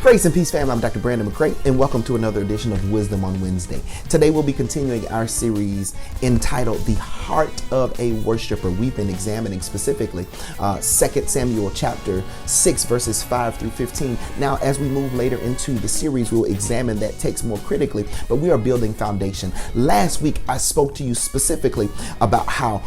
Grace and peace, fam. I'm Dr. Brandon McCrae, and welcome to another edition of Wisdom on Wednesday. Today, we'll be continuing our series entitled The Heart of a Worshiper. We've been examining specifically 2 Samuel chapter 6, verses 5 through 15. Now, as we move later into the series, we'll examine that text more critically, but we are building foundation. Last week, I spoke to you specifically about how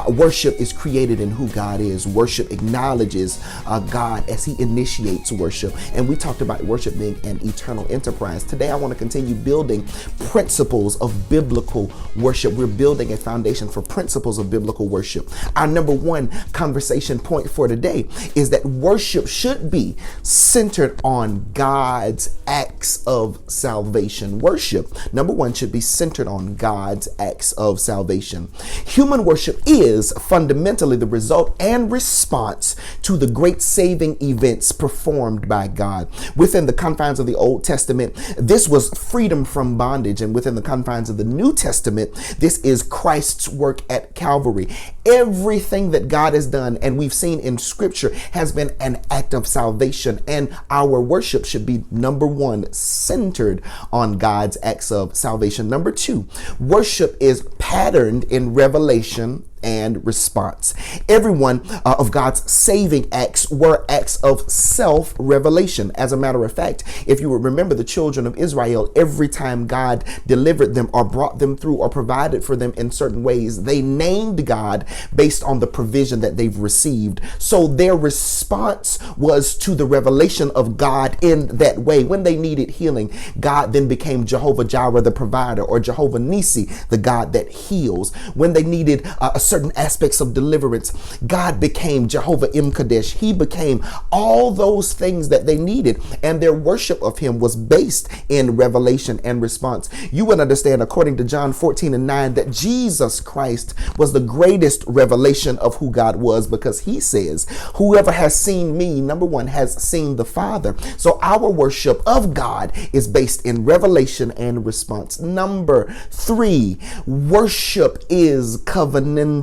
worship is created in who God is. Worship acknowledges God as he initiates worship. And we talked about worship being an eternal enterprise. Today, I want to continue building principles of biblical worship. We're building a foundation for principles of biblical worship. Our number one conversation point for today is that worship should be centered on God's acts of salvation. Worship, number one, should be centered on God's acts of salvation. Human worship is fundamentally the result and response to the great saving events performed by God. Within the confines of the Old Testament, this was freedom from bondage. And within the confines of the New Testament, this is Christ's work at Calvary. Everything that God has done, and we've seen in Scripture, has been an act of salvation. And our worship should be, number one, centered on God's acts of salvation. Number two, worship is patterned in revelation and response. Every one of God's saving acts were acts of self-revelation. As a matter of fact, if you would remember the children of Israel, every time God delivered them or brought them through or provided for them in certain ways, they named God based on the provision that they've received. So their response was to the revelation of God in that way. When they needed healing, God then became Jehovah Jireh, the provider, or Jehovah Nisi, the God that heals. When they needed certain aspects of deliverance, God became Jehovah M'Kadesh. He became all those things that they needed, and their worship of him was based in revelation and response. You would understand, according to John 14:9, that Jesus Christ was the greatest revelation of who God was, because he says, whoever has seen me, number one, has seen the Father. So our worship of God is based in revelation and response. Number three, worship is covenantal.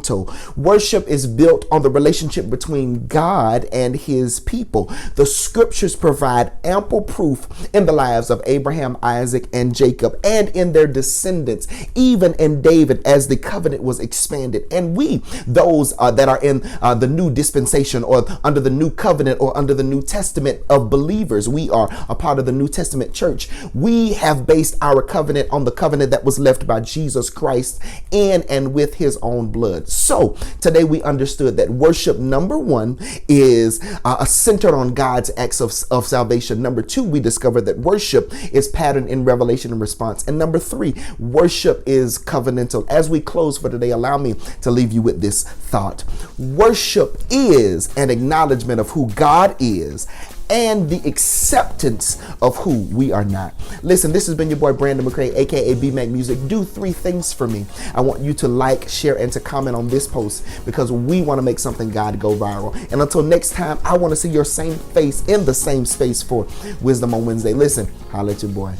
Worship is built on the relationship between God and his people. The scriptures provide ample proof in the lives of Abraham, Isaac, and Jacob, and in their descendants, even in David, as the covenant was expanded. And we, those that are in the new dispensation, or under the new covenant, or under the New Testament of believers, we are a part of the New Testament church. We have based our covenant on the covenant that was left by Jesus Christ in and with his own blood. So today we understood that worship, number one, is centered on God's acts of salvation. Number two, we discovered that worship is patterned in revelation and response. And number three, worship is covenantal. As we close for today, allow me to leave you with this thought. Worship is an acknowledgement of who God is and the acceptance of who we are not. Listen, this has been your boy Brandon McCrae, aka BmacMusik. Do three things for me. I want you to like, share, and to comment on this post, because we want to make something God go viral. And until next time, I want to see your same face in the same space for Wisdom on Wednesday. Listen, holla at your boy.